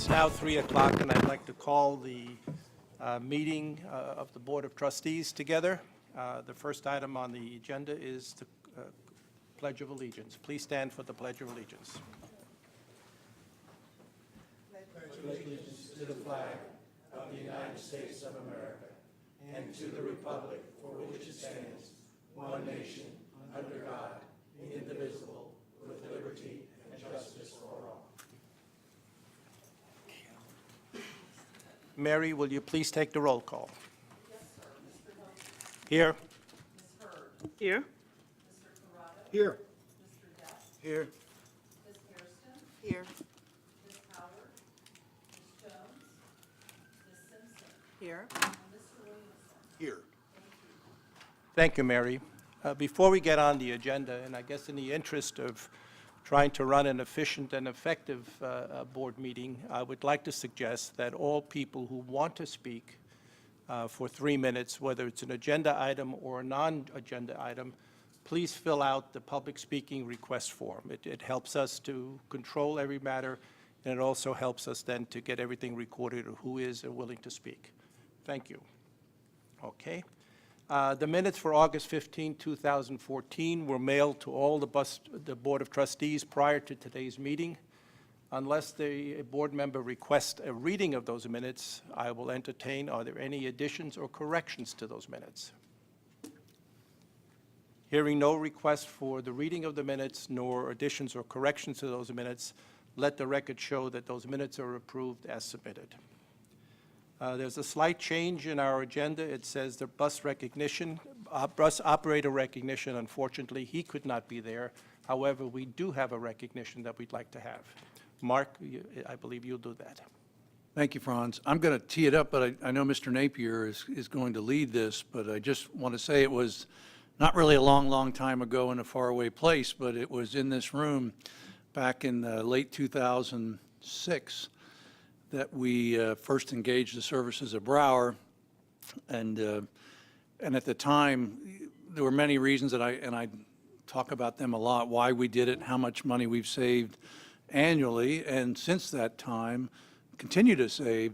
It's now 3 o'clock, and I'd like to call the meeting of the Board of Trustees together. The first item on the agenda is the Pledge of Allegiance. Please stand for the Pledge of Allegiance. Pledge allegiance to the flag of the United States of America and to the republic for which it stands, one nation, under God, indivisible, with liberty and justice for all. Mary, will you please take the roll call? Yes, sir. Mr. Hilton. Here. Ms. Hurd. Here. Mr. Corrado. Here. Mr. Depp. Here. Ms. Hairston. Here. Ms. Howard. Ms. Jones. Ms. Simpson. Here. And Mr. Williamson. Here. Thank you, Mary. Before we get on the agenda, and I guess in the interest of trying to run an efficient and effective board meeting, I would like to suggest that all people who want to speak for 3 minutes, whether it's an agenda item or a non-agenda item, please fill out the public speaking request form. It helps us to control every matter, and it also helps us then to get everything recorded of who is willing to speak. Thank you. Okay. The minutes for August 15, 2014 were mailed to all the Board of Trustees prior to today's meeting. Unless the board member requests a reading of those minutes, I will entertain, are there any additions or corrections to those minutes? Hearing no request for the reading of the minutes, nor additions or corrections to those minutes, let the record show that those minutes are approved as submitted. There's a slight change in our agenda. It says the bus operator recognition. Unfortunately, he could not be there. However, we do have a recognition that we'd like to have. Mark, I believe you'll do that. Thank you, Franz. I'm going to tee it up, but I know Mr. Napier is going to lead this, but I just want to say it was not really a long time ago in a faraway place, but it was in this room back in late 2006 that we first engaged the services of Brower, and at the time there were many reasons that I talk about them a lot, why we did it, how much money we've saved annually, and since that time continue to save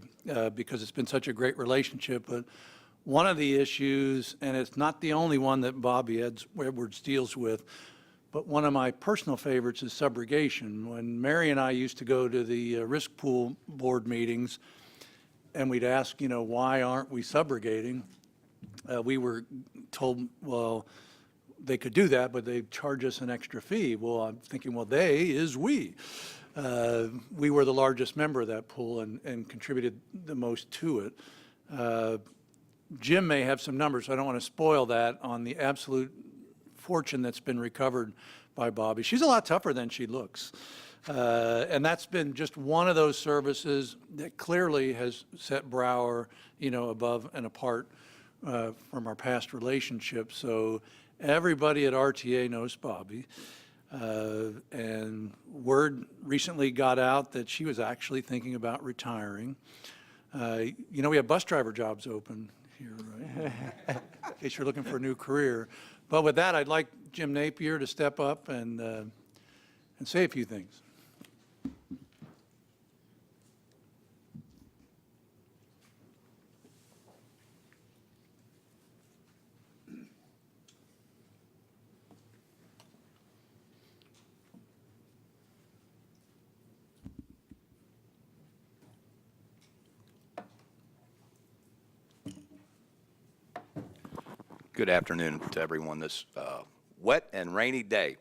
because it's been such a great relationship. But one of the issues, and it's not the only one that Bobby Edwards deals with, but one of my personal favorites is subrogation. When Mary and I used to go to the risk pool board meetings and we'd ask, why aren't we subrogating? We were told, well, they could do that, but they charge us an extra fee. Well, I'm thinking, well, they is we. We were the largest member of that pool and contributed the most to it. Jim may have some numbers, so I don't want to spoil that on the absolute fortune that's been recovered by Bobby. She's a lot tougher than she looks. And that's been just one of those services that clearly has set Brower, above and apart from our past relationship. So everybody at RTA knows Bobby. And word recently got out that she was actually thinking about retiring. We have bus driver jobs open here, right? In case you're looking for a new career. But with that, I'd like Jim Napier to step up and say a few things. Good afternoon to everyone this wet and rainy day.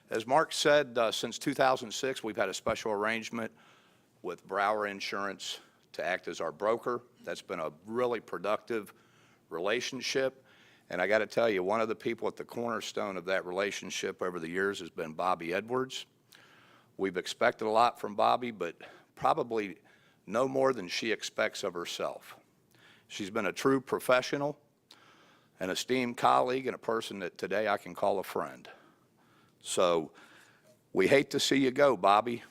As Mark said, since 2006, we've had a special arrangement with Brower Insurance to act as our broker. That's been a really productive relationship. And I got to tell you, one of the people at the cornerstone of that relationship over the years has been Bobby Edwards. We've expected a lot from Bobby, but probably no more than she expects of herself. She's been a true professional, an esteemed colleague, and a person that today I can call a friend. So we hate to see you go, Bobby,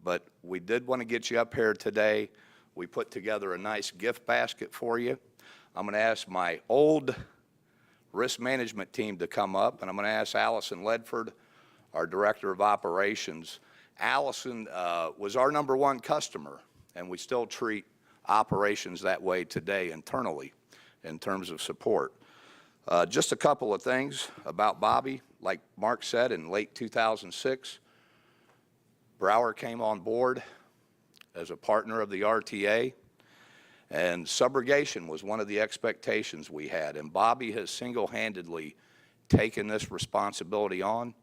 but we did want to get you up here today. We put together a nice gift basket for you. I'm going to ask my old risk management team to come up, and I'm going to ask Allison Ledford, our Director of Operations. Allison was our #1 customer and we still treat operations that way today internally in terms of support. Just a couple of things about Bobby. Like Mark said, in late 2006, Brower came on board as a partner of the RTA, and subrogation was one of the expectations we had, and Bobby has single-handedly taken this responsibility on.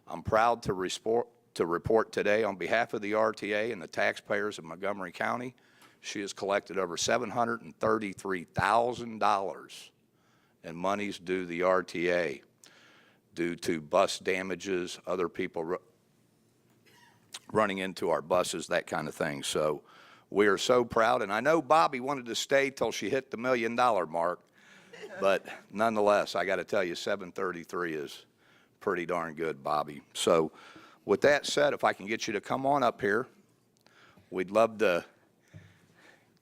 I'm proud to report today on behalf of the RTA and the taxpayers of Montgomery County, she has collected over $733,000 in monies due the RTA due to bus damages, other people running into our buses, that kind of thing. So we are so proud, and I know Bobby wanted to stay till she hit the $1 million mark, but nonetheless, I got to tell you, 733 is pretty darn good, Bobby. So with that said, if I can get you to come on up here, we'd love to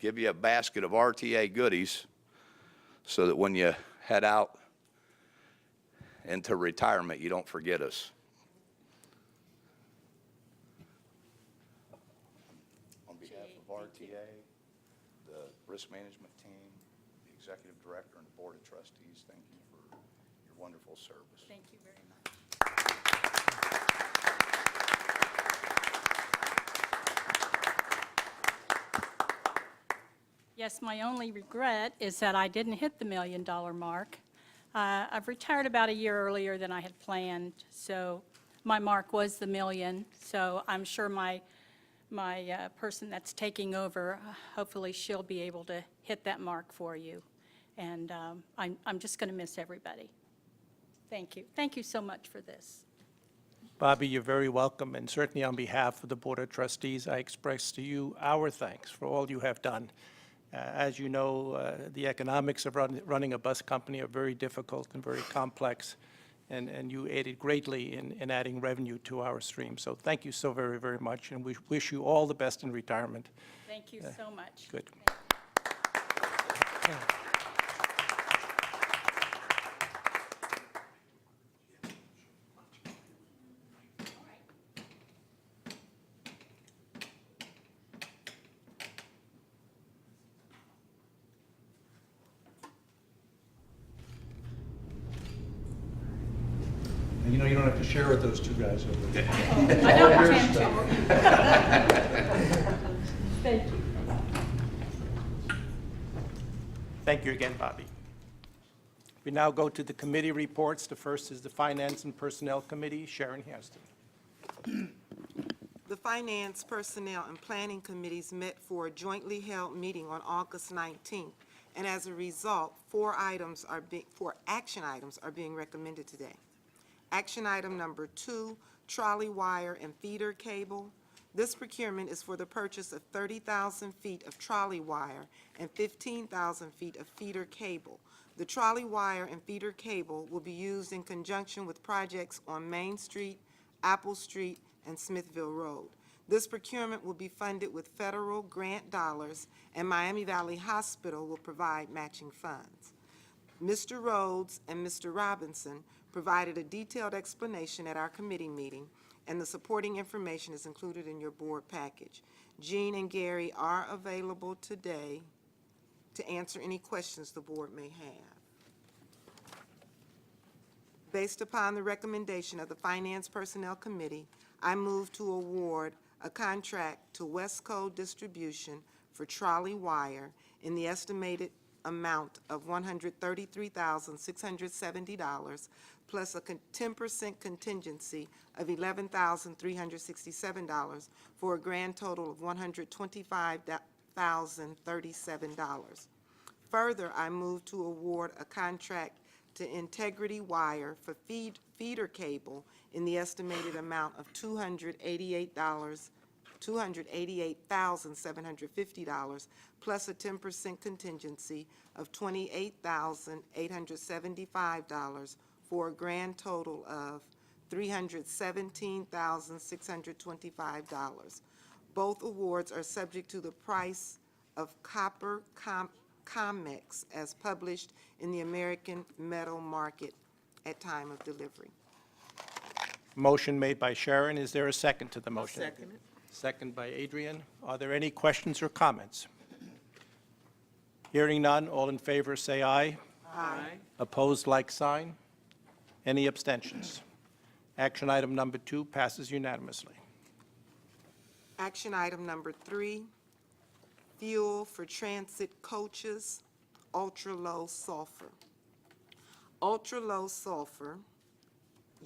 give you a basket of RTA goodies so that when you head out into retirement, you don't forget us. On behalf of RTA, the risk management team, the executive director, and the board of trustees, thank you for your wonderful service. Thank you very much. Yes, my only regret is that I didn't hit the $1 million mark. I've retired about a year earlier than I had planned, so my mark was the $1 million. So I'm sure my person that's taking over, hopefully she'll be able to hit that mark for you. And I'm just going to miss everybody. Thank you. Thank you so much for this. Bobby, you're very welcome, and certainly on behalf of the Board of Trustees, I express to you our thanks for all you have done. As you know, the economics of running a bus company are very difficult and very complex, and you aided greatly in adding revenue to our stream. So thank you so very, very much, and we wish you all the best in retirement. Thank you so much. Good. And you know, you don't have to share with those two guys over there. I don't intend to. Thank you. Thank you again, Bobby. We now go to the committee reports. The first is the Finance and Personnel Committee. Sharon Hairston. The Finance, Personnel, and Planning Committees met for a jointly held meeting on August 19th, and as a result, four action items are being recommended today. Action item number 2, trolley wire and feeder cable. This procurement is for the purchase of 30,000 feet of trolley wire and 15,000 feet of feeder cable. The trolley wire and feeder cable will be used in conjunction with projects on Main Street, Apple Street, and Smithville Road. This procurement will be funded with federal grant dollars, and Miami Valley Hospital will provide matching funds. Mr. Rhodes and Mr. Robinson provided a detailed explanation at our committee meeting, and the supporting information is included in your board package. Jean and Gary are available today to answer any questions the board may have. Based upon the recommendation of the Finance Personnel Committee, I move to award a contract to Westco Distribution for trolley wire in the estimated amount of $133,670 plus a 10% contingency of $11,367 for a grand total of $125,037. Further, I move to award a contract to Integrity Wire for feeder cable in the estimated amount of $288,750 plus a 10% contingency of $28,875 for a grand total of $317,625. Both awards are subject to the price of copper COMEX as published in the American Metal Market at time of delivery. Motion made by Sharon. Is there a second to the motion? Second it. Second by Adrian. Are there any questions or comments? Hearing none, all in favor say aye. Aye. Opposed, like sign. Any abstentions? Action item number 2 passes unanimously. Action item number 3, fuel for transit coaches, ultra-low sulfur. Ultra-low sulfur,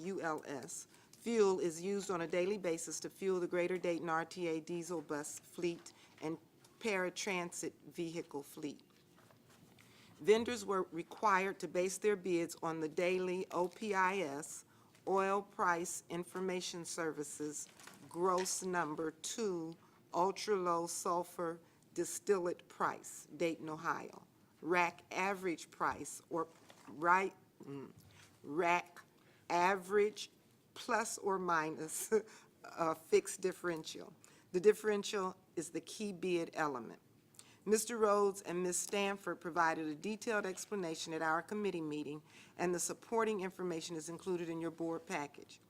ULS, fuel is used on a daily basis to fuel the Greater Dayton RTA diesel bus fleet and paratransit vehicle fleet. Vendors were required to base their bids on the daily OPIS, Oil Price Information Services, gross number 2, ultra-low sulfur distillate price, Dayton, Ohio. Rack average price, or rack average plus or minus a fixed differential. The differential is the key bid element. Mr. Rhodes and Ms. Stanford provided a detailed explanation at our committee meeting, and the supporting information is included in your board package.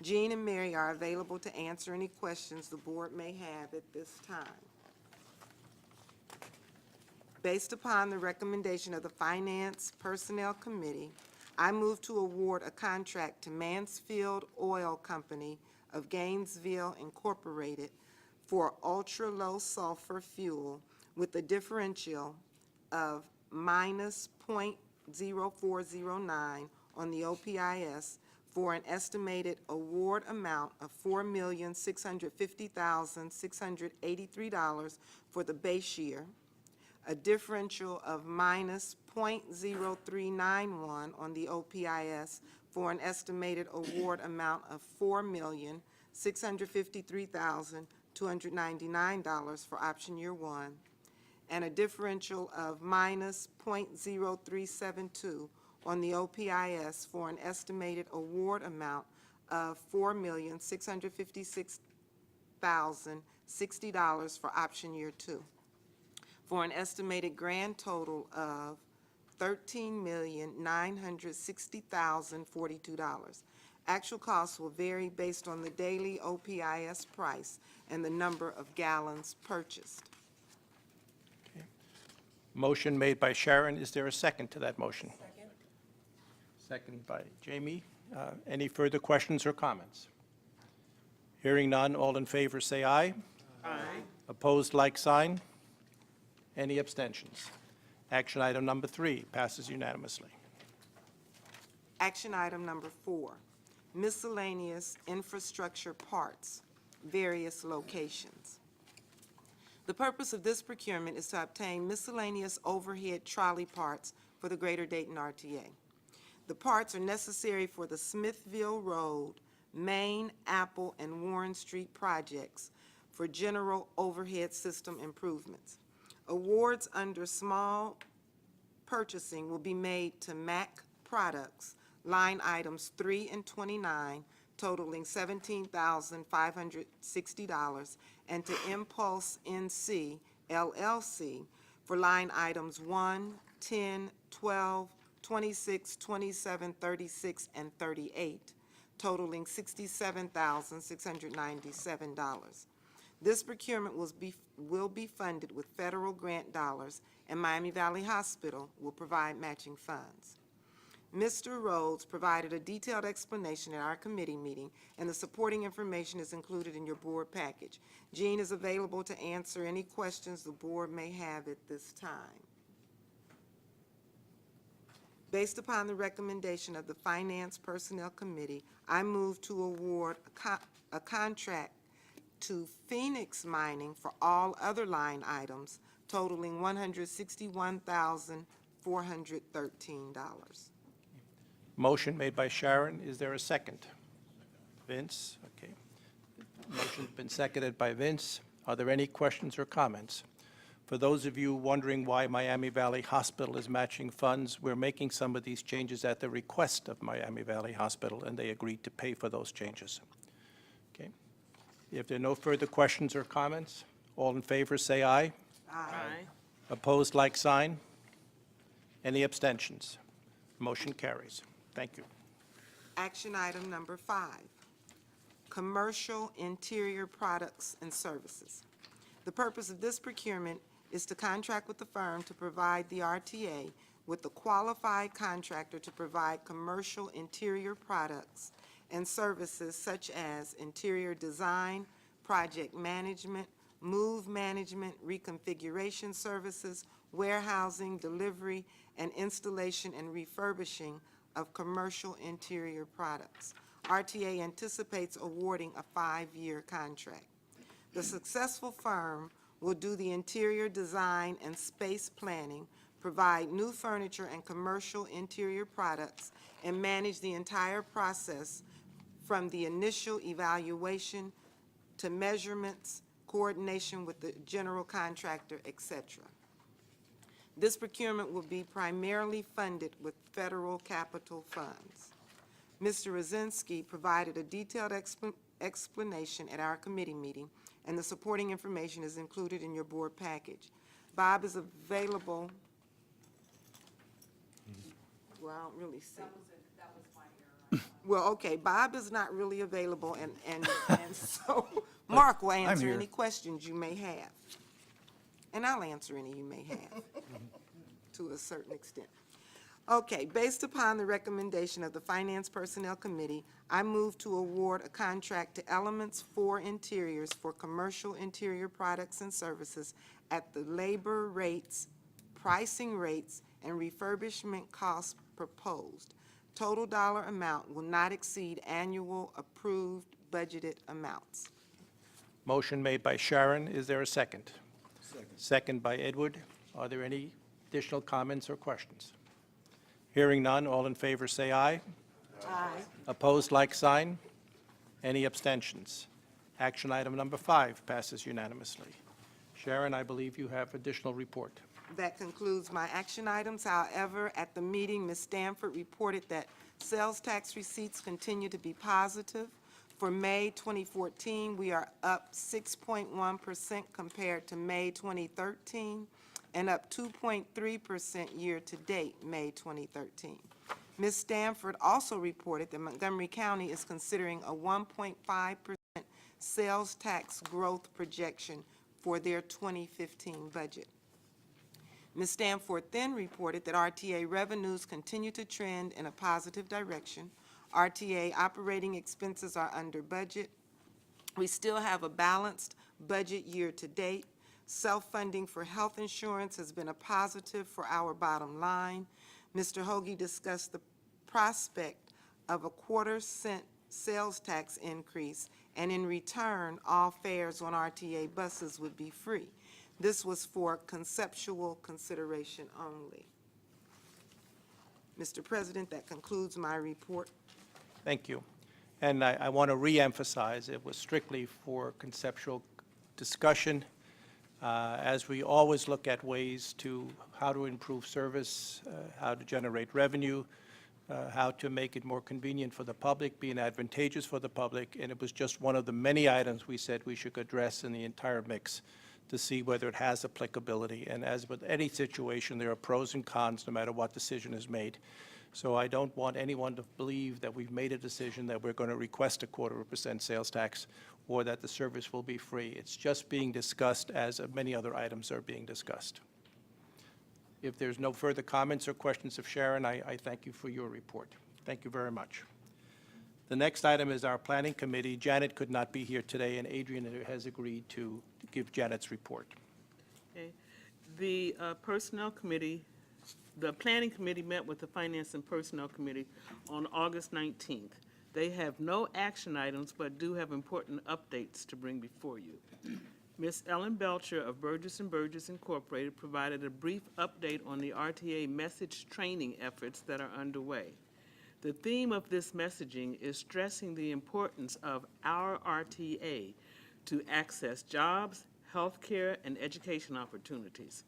Jean and Mary are available to answer any questions the board may have at this time. Based upon the recommendation of the Finance Personnel Committee, I move to award a contract to Mansfield Oil Company of Gainesville Incorporated for ultra-low sulfur fuel with a differential of minus .0409 on the OPIS for an estimated award amount of $4,650,683 for the base year, a differential of minus .0391 on the OPIS for an estimated award amount of $4,653,299 for option year 1, and a differential of minus .0372 on the OPIS for an estimated award amount of $4,656,060 for option year 2, for an estimated grand total of $13,960,042. Actual costs will vary based on the daily OPIS price and the number of gallons purchased. Motion made by Sharon. Is there a second to that motion? Second. Second by Jamie. Any further questions or comments? Hearing none, all in favor say aye. Aye. Opposed, like sign. Any abstentions? Action item number 3 passes unanimously. Action item number 4, miscellaneous infrastructure parts, various locations. The purpose of this procurement is to obtain miscellaneous overhead trolley parts for the Greater Dayton RTA. The parts are necessary for the Smithville Road, Main, Apple, and Warren Street projects for general overhead system improvements. Awards under small purchasing will be made to MAC Products, line items 3 and 29, totaling $17,560, and to Impulse NC, LLC, for line items 1, 10, 12, 26, 27, 36, and 38, totaling $67,697. This procurement will be funded with federal grant dollars, and Miami Valley Hospital will provide matching funds. Mr. Rhodes provided a detailed explanation at our committee meeting, and the supporting information is included in your board package. Jean is available to answer any questions the board may have at this time. Based upon the recommendation of the Finance Personnel Committee, I move to award a contract to Phoenix Mining for all other line items totaling $161,413. Motion made by Sharon. Is there a second? Vince? Okay. Motion's been seconded by Vince. Are there any questions or comments? For those of you wondering why Miami Valley Hospital is matching funds, we're making some of these changes at the request of Miami Valley Hospital, and they agreed to pay for those changes. Okay. If there are no further questions or comments, all in favor say aye. Aye. Opposed, like sign. Any abstentions? Motion carries. Thank you. Action item number 5, commercial interior products and services. The purpose of this procurement is to contract with the firm to provide the RTA with a qualified contractor to provide commercial interior products and services such as interior design, project management, move management, reconfiguration services, warehousing, delivery, and installation and refurbishing of commercial interior products. RTA anticipates awarding a 5-year contract. The successful firm will do the interior design and space planning, provide new furniture and commercial interior products, and manage the entire process from the initial evaluation to measurements, coordination with the general contractor, etc. This procurement will be primarily funded with federal capital funds. Mr. Rosinski provided a detailed explanation at our committee meeting, and the supporting information is included in your board package. Bob is available. Well, I don't really see. That was my error. Well, okay, Bob is not really available, and so Mark will answer here. any questions you may have. And I'll answer any you may have, to a certain extent. Okay, based upon the recommendation of the Finance Personnel Committee, I move to award a contract to Elements 4 Interiors for commercial interior products and services at the labor rates, pricing rates, and refurbishment costs proposed. Total dollar amount will not exceed annual approved budgeted amounts. Motion made by Sharon. Is there a second? Second by Edward. Are there any additional comments or questions? Hearing none, all in favor say aye. Aye. Opposed, like sign. Any abstentions? Action item number 5 passes unanimously. Sharon, I believe you have additional report. That concludes my action items. However, at the meeting, Ms. Stanford reported that sales tax receipts continue to be positive. For May 2014, we are up 6.1% compared to May 2013, and up 2.3% year-to-date, May 2013. Ms. Stanford also reported that Montgomery County is considering a 1.5% sales tax growth projection for their 2015 budget. Ms. Stanford then reported that RTA revenues continue to trend in a positive direction. RTA operating expenses are under budget. We still have a balanced budget year-to-date. Self-funding for health insurance has been a positive for our bottom line. Mr. Hoagie discussed the prospect of a 1/4-cent sales tax increase, and in return, all fares on RTA buses would be free. This was for conceptual consideration only. Mr. President, that concludes my report. Thank you. And I want to reemphasize, it was strictly for conceptual discussion. As we always look at ways to how to improve service, how to generate revenue, how to make it more convenient for the public, being advantageous for the public, and it was just one of the many items we said we should address in the entire mix to see whether it has applicability. And as with any situation, there are pros and cons no matter what decision is made. So I don't want anyone to believe that we've made a decision that we're going to request a 1/4% sales tax or that the service will be free. It's just being discussed as many other items are being discussed. If there's no further comments or questions of Sharon, I thank you for your report. Thank you very much. The next item is our Planning Committee. Janet could not be here today, and Adrian has agreed to give Janet's report. Okay. The Personnel Committee, the Planning Committee met with the Finance and Personnel Committee on August 19th. They have no action items, but do have important updates to bring before you. Ms. Ellen Belcher of Burgess & Burgess Incorporated provided a brief update on the RTA message training efforts that are underway. The theme of this messaging is stressing the importance of our RTA to access jobs, health care, and education opportunities.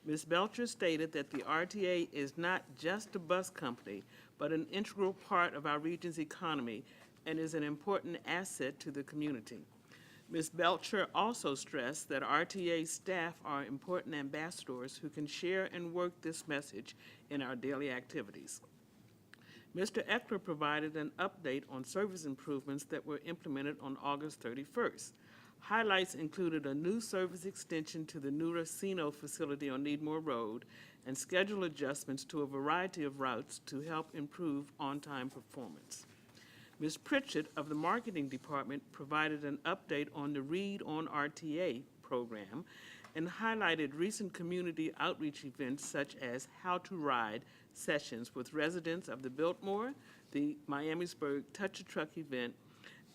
Ms. Belcher stated that the RTA is not just a bus company, but an integral part of our region's economy and is an important asset to the community. Ms. Belcher also stressed that RTA staff are important ambassadors who can share and work this message in our daily activities. Mr. Eckler provided an update on service improvements that were implemented on August 31st. Highlights included a new service extension to the new Racino facility on Needmore Road and schedule adjustments to a variety of routes to help improve on-time performance. Ms. Pritchett of the Marketing Department provided an update on the Read on RTA program and highlighted recent community outreach events such as How to Ride sessions with residents of the Biltmore, the Miamisburg Touch a Truck event,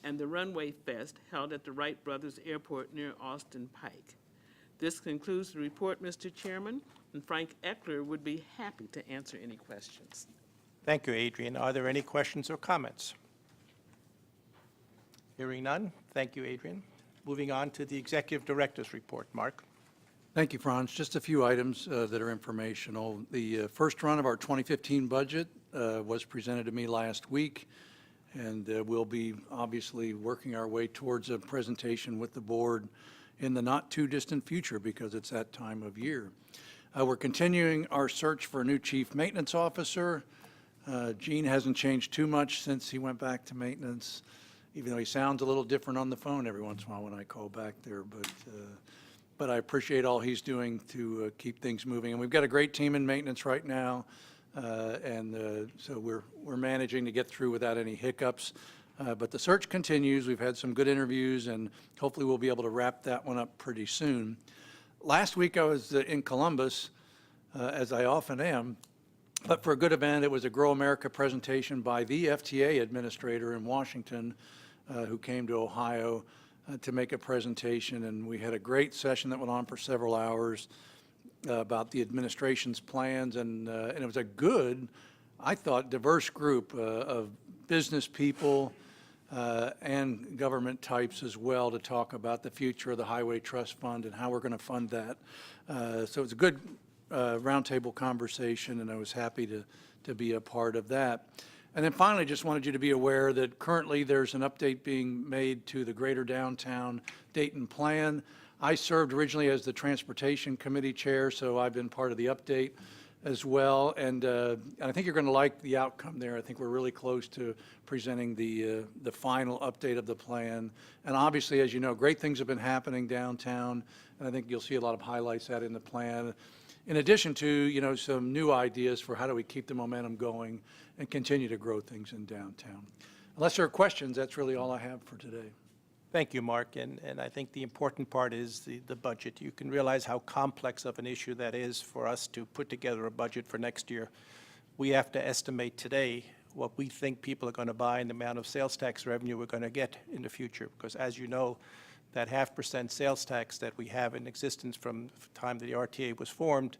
and the Runway Fest held at the Wright Brothers Airport near Austin Pike. This concludes the report, Mr. Chairman, and Frank Eckler would be happy to answer any questions. Thank you, Adrian. Are there any questions or comments? Hearing none. Thank you, Adrian. Moving on to the Executive Director's report. Mark? Thank you, Franz. Just a few items that are informational. The first run of our 2015 budget was presented to me last week, and we'll be obviously working our way towards a presentation with the board in the not-too-distant future because it's that time of year. We're continuing our search for a new chief maintenance officer. Gene hasn't changed too much since he went back to maintenance, even though he sounds a little different on the phone every once in a while when I call back there. But I appreciate all he's doing to keep things moving. And we've got a great team in maintenance right now, so we're managing to get through without any hiccups. But the search continues. We've had some good interviews, and hopefully we'll be able to wrap that one up pretty soon. Last week I was in Columbus, as I often am, but for a good event. It was a Grow America presentation by the FTA administrator in Washington, who came to Ohio to make a presentation, and we had a great session that went on for several hours about the administration's plans, and it was a good, I thought, diverse group of business people and government types as well to talk about the future of the Highway Trust Fund and how we're going to fund that. So it was a good roundtable conversation, and I was happy to be a part of that. And then finally, just wanted you to be aware that currently there's an update being made to the Greater Downtown Dayton Plan. I served originally as the Transportation Committee Chair, so I've been part of the update as well. And I think you're going to like the outcome there. I think we're really close to presenting the final update of the plan. And obviously, as you know, great things have been happening downtown, and I think you'll see a lot of highlights out in the plan. In addition to, you know, some new ideas for how do we keep the momentum going and continue to grow things in downtown. Unless there are questions, that's really all I have for today. Thank you, Mark, and I think the important part is the budget. You can realize how complex of an issue that is for us to put together a budget for next year. We have to estimate today what we think people are going to buy and the amount of sales tax revenue we're going to get in the future, because as you know, that 0.5% sales tax that we have in existence from the time that the RTA was formed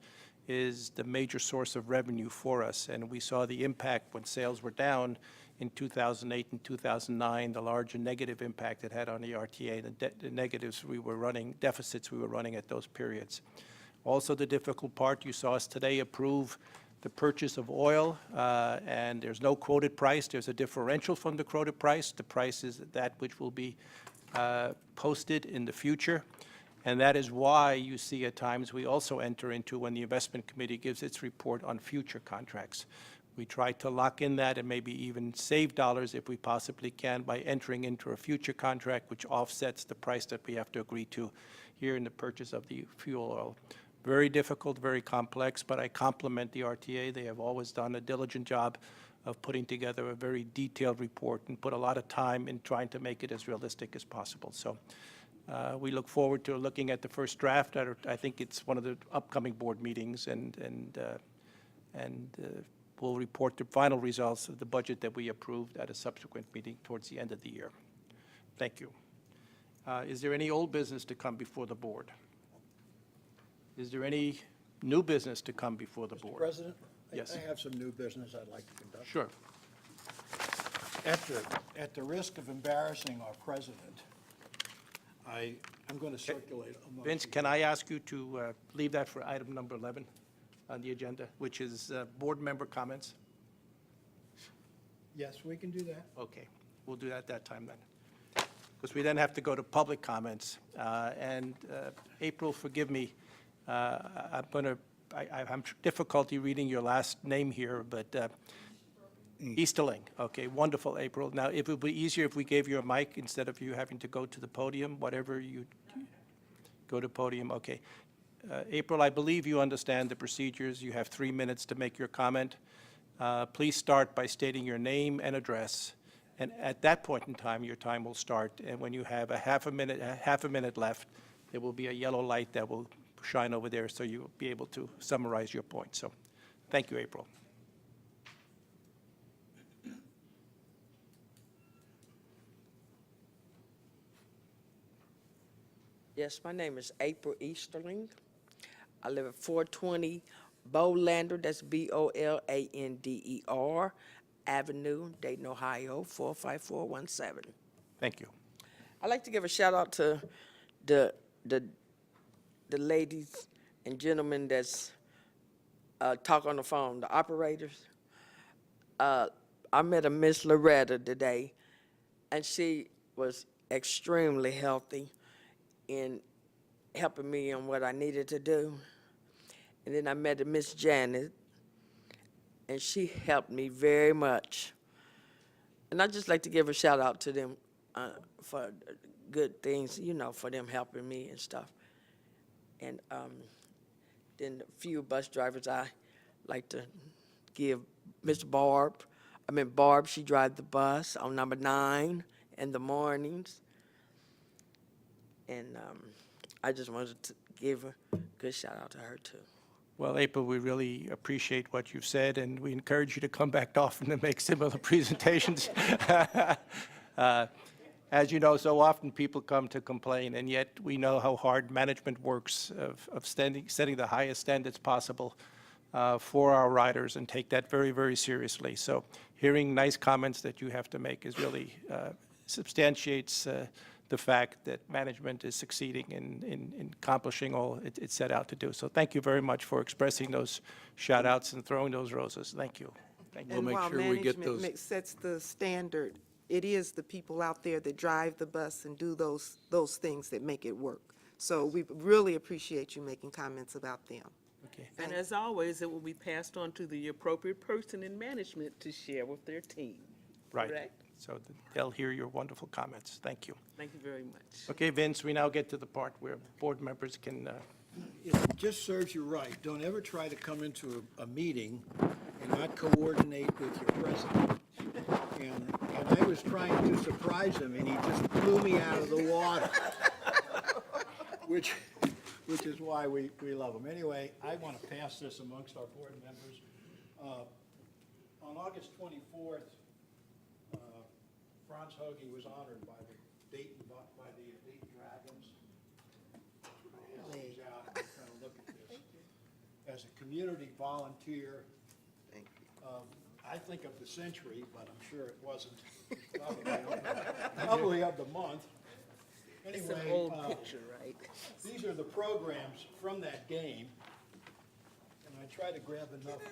is the major source of revenue for us. And we saw the impact when sales were down in 2008 and 2009, the large negative impact it had on the RTA, the negatives we were running, deficits we were running at those periods. Also, the difficult part, you saw us today approve the purchase of oil, and there's no quoted price. There's a differential from the quoted price. The price is that which will be posted in the future. And that is why you see at times we also enter into, when the investment committee gives its report on future contracts, we try to lock in that and maybe even save dollars if we possibly can by entering into a future contract which offsets the price that we have to agree to here in the purchase of the fuel oil. Very difficult, very complex, but I compliment the RTA. They have always done a diligent job of putting together a very detailed report and put a lot of time in trying to make it as realistic as possible. So we look forward to looking at the first draft. I think it's one of the upcoming board meetings, and we'll report the final results of the budget that we approved at a subsequent meeting towards the end of the year. Thank you. Is there any old business to come before the board? Is there any new business to come before the board? Mr. President? Yes. I have some new business I'd like to conduct. Sure. At the risk of embarrassing our president, I'm going to circulate among Vince, can I ask you to leave that for item number 11 on the agenda, which is board member comments? Yes, we can do that. Okay, we'll do that at that time then. Because we then have to go to public comments. And April, forgive me, I'm difficulty reading your last name here, but Easterling, okay, wonderful, April. Now, if it would be easier if we gave you a mic instead of you having to go to the podium, whatever you, go to podium, okay. April, I believe you understand the procedures. You have 3 minutes to make your comment. Please start by stating your name and address, and at that point in time, your time will start. And when you have a half a minute left, there will be a yellow light that will shine over there, so you'll be able to summarize your point. So, thank you, April. Yes, my name is April Easterling. I live at 420 Bolander, that's Bolandер Avenue, Dayton, Ohio, 45417. Thank you. I'd like to give a shout out to the ladies and gentlemen that's talk on the phone, the operators. I met a Miss Loretta today, and she was extremely healthy in helping me on what I needed to do. And then I met a Miss Janet, and she helped me very much. And I'd just like to give a shout out to them for good things, you know, for them helping me and stuff. And then a few bus drivers I like to give Miss Barb. Barb, she drives the bus on number 9 in the mornings. And I just wanted to give a good shout out to her too. Well, April, we really appreciate what you've said, and we encourage you to come back often to make similar presentations. As you know, so often people come to complain, and yet we know how hard management works of setting the highest standards possible for our riders, and take that very, very seriously. So hearing nice comments that you have to make is really substantiates the fact that management is succeeding in accomplishing all it set out to do. So thank you very much for expressing those shout-outs and throwing those roses. Thank you. Thank you. And make while sure we get management sets the standard, it is the people out there that drive the bus and do those things that make it work. So we really appreciate you making comments about them. Okay. And as always, it will be passed on to the appropriate person in management to share with their team. Right. Correct? So they'll hear your wonderful comments. Thank you. Thank you very much. Okay, Vince, we now get to the part where board members can, It just serves you right. Don't ever try to come into a meeting and not coordinate with your president. And I was trying to surprise him, and he just blew me out of the water, which is why we love him. Anyway, I want to pass this amongst our board members. On August 24th, Franz Hoagie was honored by the Dayton Dragons. He's out and kind of look at this. As a community volunteer, I think of the century, but I'm sure it wasn't. Probably of the month. It's an Anyway, old picture, right? these are the programs from that game, and I try to grab enough